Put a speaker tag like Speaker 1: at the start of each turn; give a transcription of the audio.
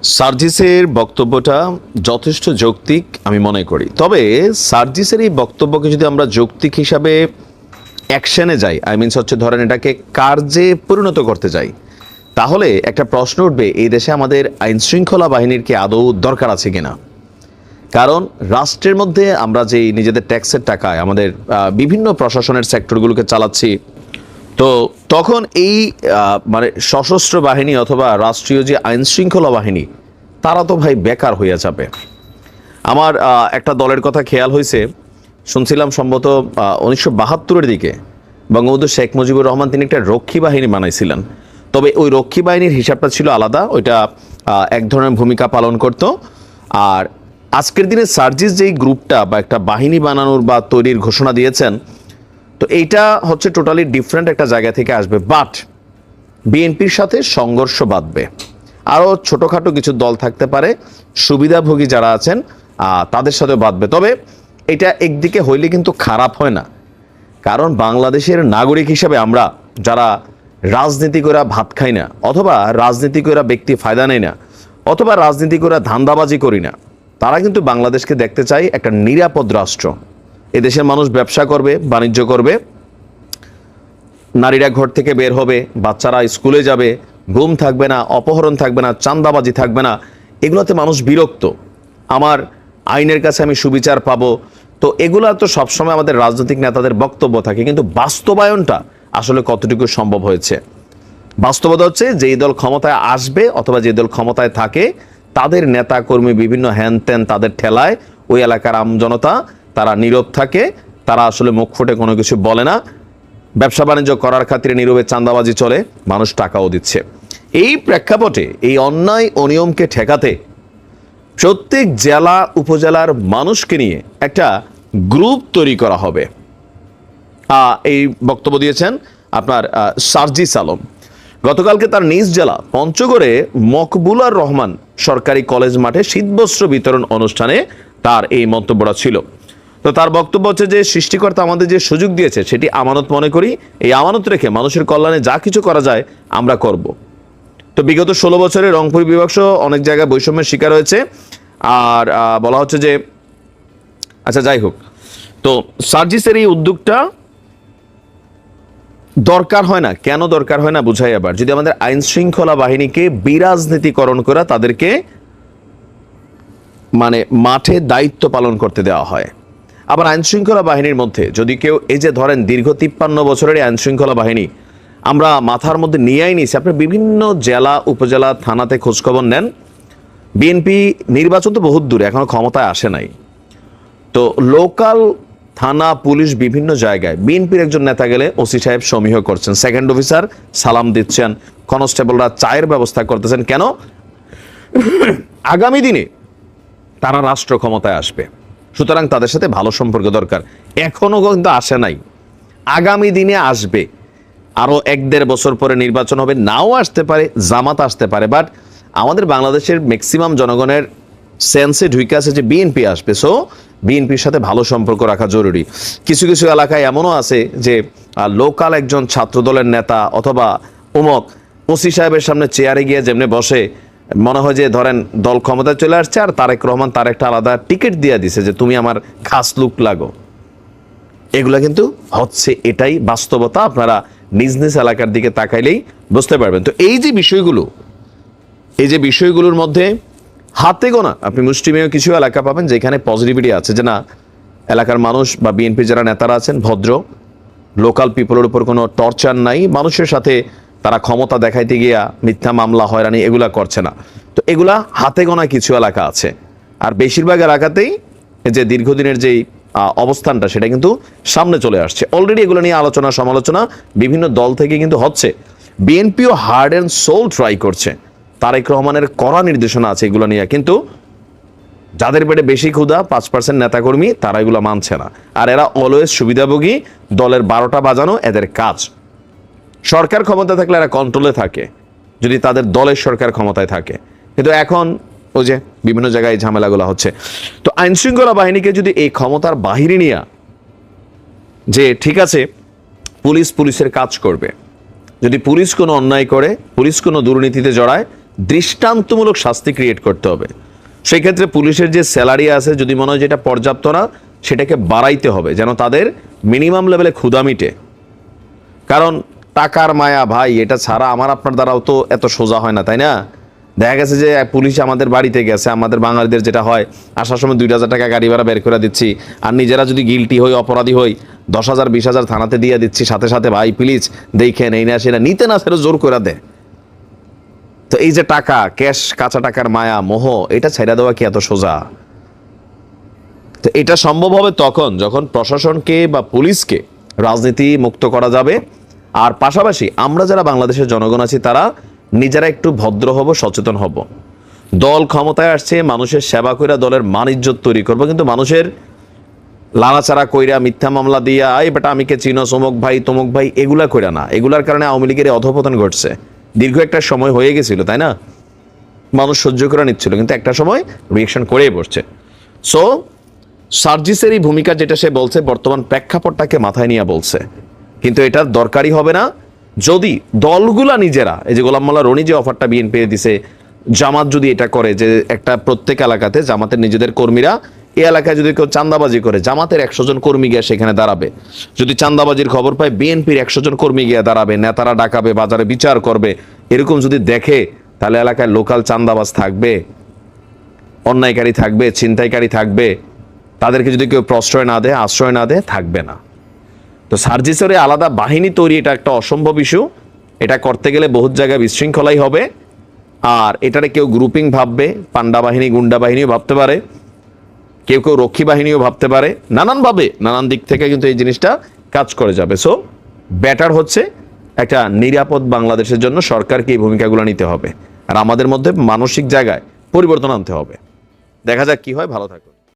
Speaker 1: সার্জিসের বক্তব্যটা যথেষ্ট যৌক্তিক আমি মনে করি। তবে সার্জিসের এই বক্তব্যকে যদি আমরা যৌক্তিক হিসাবে অ্যাকশনে যাই, হচ্ছে ধরেন এটাকে কার্যে পরিণত করতে যাই, তাহলে একটা প্রশ্ন উঠবে, এই দেশে আমাদের আইন শৃঙ্খলা বাহিনীর কি আদৌ দরকার আছে কিনা। কারণ রাষ্ট্রের মধ্যে আমরা যে নিজেদের ট্যাক্সের টাকায় আমাদের বিভিন্ন প্রশাসনের সেক্টরগুলোকে চালাচ্ছি, তো তখন এই মানে সশস্ত্র বাহিনী অথবা রাষ্ট্রীয় যে আইন শৃঙ্খলা বাহিনী, তারা তো ভাই বেকার হইয়া যাবে। আমার একটা দলের কথা খেয়াল হয়েছে, শুনছিলাম সম্ভবত 1972-এর দিকে বঙ্গবন্ধু শেখ মুজিবুর রহমান তিনি একটা রক্ষী বাহিনী বানাইছিলেন। তবে ওই রক্ষী বাহিনীর হিসাবটা ছিল আলাদা, ওইটা এক ধরনের ভূমিকা পালন করত। আর আজকের দিনে সার্জিস যেই গ্রুপটা বা একটা বাহিনী বানানোর বা তৈরির ঘোষণা দিয়েছেন, তো এইটা হচ্ছে টোটালি ডিফারেন্ট একটা জায়গা থেকে আসবে। বাট বিএনপির সাথে সংঘর্ষ বাঁধবে, আরও ছোটোখাটো কিছু দল থাকতে পারে, সুবিধাভোগী যারা আছেন তাদের সাথে বাঁধবে। তবে এটা একদিকে হইলে কিন্তু খারাপ হয় না, কারণ বাংলাদেশের নাগরিক হিসাবে আমরা যারা রাজনীতি করে ভাত খাই না, অথবা রাজনীতি করে ব্যক্তি ফায়দা নেই না, অথবা রাজনীতি করে ধান্দাবাজি করি না, তারা কিন্তু বাংলাদেশকে দেখতে চাই একটা নিরাপদ রাষ্ট্র। এদেশের মানুষ ব্যবসা করবে, বাণিজ্য করবে, নারীরা ঘর থেকে বের হবে, বাচ্চারা স্কুলে যাবে, গুম থাকবে না, অপহরণ থাকবে না, চাঁদাবাজি থাকবে না। এগুলোতে মানুষ বিরক্ত, আমার আইনের কাছে আমি সুবিচার পাবো। তো এগুলা তো সবসময় আমাদের রাজনৈতিক নেতাদের বক্তব্য থাকে, কিন্তু বাস্তবায়নটা আসলে কতটুকু সম্ভব হয়েছে। বাস্তবতা হচ্ছে যেই দল ক্ষমতায় আসবে অথবা যে দল ক্ষমতায় থাকে, তাদের নেতা কর্মী বিভিন্ন হ্যান ত্যান তাদের ঠেলায় ওই এলাকার আমজনতা তারা নীরব থাকে, তারা আসলে মুখ ফুটে কোনো কিছু বলে না। ব্যবসা বাণিজ্য করার খাতিরে নীরবে চাঁদাবাজি চলে, মানুষ টাকাও দিচ্ছে। এই প্রেক্ষাপটে এই অন্যায় অনিয়মকে ঠেকাতে প্রত্যেক জেলা উপজেলার মানুষকে নিয়ে একটা গ্রুপ তৈরি করা হবে। এই বক্তব্য দিয়েছেন আপনার সার্জিস আলম। গতকালকে তার নিজ জেলা পঞ্চগড়ে মকবুলার রহমান সরকারি কলেজ মাঠে শীতবস্ত্র বিতরণ অনুষ্ঠানে তার এই মন্তব্যটা ছিল। তো তার বক্তব্য হচ্ছে যে সৃষ্টিকর্তা আমাদের যে সুযোগ দিয়েছে সেটি আমানত মনে করি, এই আমানত রেখে মানুষের কল্যাণে যা কিছু করা যায় আমরা করব। তো বিগত 16 বছরে রংপুর বিভাগ সহ অনেক জায়গায় বৈষম্যের শিকার হয়েছে। আর বলা হচ্ছে যে আচ্ছা যাই হোক, তো সার্জিসের এই উদ্যোগটা দরকার হয় না, কেন দরকার হয় না বুঝাই। আবার যদি আমাদের আইন শৃঙ্খলা বাহিনীকে বিরাজনীতিকরণ করে তাদেরকে মানে মাঠে দায়িত্ব পালন করতে দেওয়া হয়, আবার আইন শৃঙ্খলা বাহিনীর মধ্যে যদি কেউ এই যে ধরেন দীর্ঘ 53 বছরের আইন শৃঙ্খলা বাহিনী আমরা মাথার মধ্যে নিয়েই নিয়েছি। আপনি বিভিন্ন জেলা উপজেলা থানাতে খোঁজখবর নেন, বিএনপি নির্বাচন তো বহুত দূরে, এখনো ক্ষমতায় আসে নাই। তো লোকাল থানা পুলিশ বিভিন্ন জায়গায় বিএনপির একজন নেতা গেলে ওসি সাহেব সমীহ করছেন, সেকেন্ড অফিসার সালাম দিচ্ছেন, কনস্টেবলরা চায়ের ব্যবস্থা করতেছেন। কেন? আগামী দিনে তারা রাষ্ট্র ক্ষমতায় আসবে, সুতরাং তাদের সাথে ভালো সম্পর্ক দরকার। এখনো কিন্তু আসে নাই, আগামী দিনে আসবে। আরো 1-1.5 বছর পরে নির্বাচন হবে, নাও আসতে পারে, জামাত আসতে পারে। বাট আমাদের বাংলাদেশের ম্যাক্সিমাম জনগণের সেন্সে ঢুকে আছে যে বিএনপি আসবে, সো বিএনপির সাথে ভালো সম্পর্ক রাখা জরুরি। কিছু কিছু এলাকায় এমনও আছে যে লোকাল একজন ছাত্র দলের নেতা অথবা উমক ওসি সাহেবের সামনে চেয়ারে গিয়ে যেমনি বসে, মনে হয় যে ধরেন দল ক্ষমতায় চলে আসছে আর তারেক রহমান তার একটা আলাদা টিকিট দিয়ে দিছে যে তুমি আমার খাস লুক লাগো। এগুলা কিন্তু হচ্ছে, এটাই বাস্তবতা। আপনারা নিজ নিজ এলাকার দিকে তাকাইলেই বুঝতে পারবেন। তো এই যে বিষয়গুলোর মধ্যে হাতে গোনা আপনি মুষ্টিমেয় কিছু এলাকা পাবেন যেখানে পজিটিভিটি আছে, যে না এলাকার মানুষ বা বিএনপি যারা নেতারা আছেন ভদ্র, লোকাল পিপলের উপর কোনো টর্চার নাই, মানুষের সাথে তারা ক্ষমতা দেখাইতে গিয়া মিথ্যা মামলা হয়রানি এগুলা করছে না। তো এগুলা হাতে গোনা কিছু এলাকা আছে, আর বেশিরভাগ এলাকাতেই যে দীর্ঘদিনের যেই অবস্থানটা সেটা কিন্তু সামনে চলে আসছে। অলরেডি এগুলো নিয়ে আলোচনা সমালোচনা বিভিন্ন দল থেকে কিন্তু হচ্ছে। বিএনপিও হার্ড অ্যান্ড সোল ট্রাই করছে, তারেক রহমানের কড়া নির্দেশনা আছে এগুলো নিয়ে, কিন্তু যাদের পেটে বেশি ক্ষুধা 5% নেতাকর্মী তারা এগুলো মানছে না। আর এরা অলওয়েজ সুবিধাভোগী, দলের 12টা বাজানো এদের কাজ। সরকার ক্ষমতা থাকলে এরা কন্ট্রোলে থাকে, যদি তাদের দলের সরকার ক্ষমতায় থাকে। কিন্তু এখন ওই যে বিভিন্ন জায়গায় ঝামেলাগুলো হচ্ছে। তো আইন শৃঙ্খলা বাহিনীকে যদি এই ক্ষমতার বাহিরে নিয়ে যে ঠিক আছে পুলিশের কাজ করবে, যদি পুলিশ কোনো অন্যায় করে, পুলিশ কোনো দুর্নীতিতে জড়ায়, দৃষ্টান্তমূলক শাস্তি ক্রিয়েট করতে হবে। সেই ক্ষেত্রে পুলিশের যে স্যালারি আছে, যদি মনে হয় যেটা পর্যাপ্ত না, সেটাকে বাড়াইতে হবে যেন তাদের মিনিমাম লেভেলে ক্ষুধা মিটে। কারণ টাকার মায়া ভাই, এটা ছাড়া আমার আপনার দ্বারাও তো এত সোজা হয় না, তাই না? দেখা গেছে যে পুলিশ আমাদের বাড়িতে গেছে, আমাদের বাঙালিদের যেটা হয়, আসার সময় 2,000 টাকা গাড়ি ভাড়া বের করে দিচ্ছি, আর নিজেরা যদি গিলটি হই, অপরাধী হই, 10,000 20,000 থানাতে দিয়ে দিচ্ছি, সাথে সাথে ভাই প্লিজ দেখেন, এই না সেটা নিতে না, সেটা জোর করে দেয়। তো এই যে টাকা, ক্যাশ, কাঁচা টাকার মায়া মোহ, এটা ছেড়ে দেওয়া কি এত সোজা? তো এটা সম্ভব হবে তখন যখন প্রশাসনকে বা পুলিশকে রাজনীতি মুক্ত করা যাবে। আর পাশাপাশি আমরা যারা বাংলাদেশের জনগণ আছি, তারা নিজেরা একটু ভদ্র হব, সচেতন হব। দল ক্ষমতায় আসছে, মানুষের সেবা কইরা দলের মান ইজ্জত তৈরি করবো, কিন্তু মানুষের লাড়াচাড়া কইরা, মিথ্যা মামলা দিয়া, এই বেটা আমিকে চিনো, চমক ভাই তমুক ভাই, এগুলা কইরা না। এগুলার কারণে আওয়ামী লীগের অধঃপতন ঘটছে। দীর্ঘ একটা সময় হয়ে গেছিল, তাই না? মানুষ সহ্য করে নিচ্ছিল, কিন্তু একটা সময় রিয়েকশন করেই বসছে। সো সার্জিসের এই ভূমিকা যেটা সে বলছে, বর্তমান প্রেক্ষাপটটাকে মাথায় নিয়ে বলছে, কিন্তু এটার দরকারই হবে না যদি দলগুলা নিজেরা, এই যে গোলাম মোল্লা রনি যে অফারটা বিএনপি দিছে, জামাত যদি এটা করে যে একটা প্রত্যেক এলাকাতে জামাতের নিজেদের কর্মীরা, এই এলাকায় যদি কেউ চাঁদাবাজি করে, জামাতের 100 জন কর্মী গিয়ে সেখানে দাঁড়াবে। যদি চাঁদাবাজির খবর পায়, বিএনপির 100 জন কর্মী গিয়ে দাঁড়াবে, নেতারা ডাকাবে, বাজারে বিচার করবে। এরকম যদি দেখে, তাহলে এলাকায় লোকাল চাঁদাবাজ থাকবে, অন্যায়কারী থাকবে, ছিনতাইকারী থাকবে। তাদেরকে যদি কেউ প্রশ্রয় না দেয়, আশ্রয় না দেয়, থাকবে না। তো সার্জিসের আলাদা বাহিনী তৈরি, এটা একটা অসম্ভব ইস্যু। এটা করতে গেলে বহুত জায়গায় বিশৃঙ্খলাই হবে। আর এটারে কেউ গ্রুপিং ভাববে, পান্ডা বাহিনী, গুন্ডা বাহিনীও ভাবতে পারে, কেউ কেউ রক্ষী বাহিনীও ভাবতে পারে, নানানভাবে নানান দিক থেকে কিন্তু এই জিনিসটা কাজ করে যাবে। সো বেটার হচ্ছে একটা নিরাপদ বাংলাদেশের জন্য সরকারকে এই ভূমিকাগুলো নিতে হবে, আর আমাদের মধ্যে মানসিক জায়গায় পরিবর্তন আনতে হবে। দেখা যাক কি হয়। ভালো থাকুন।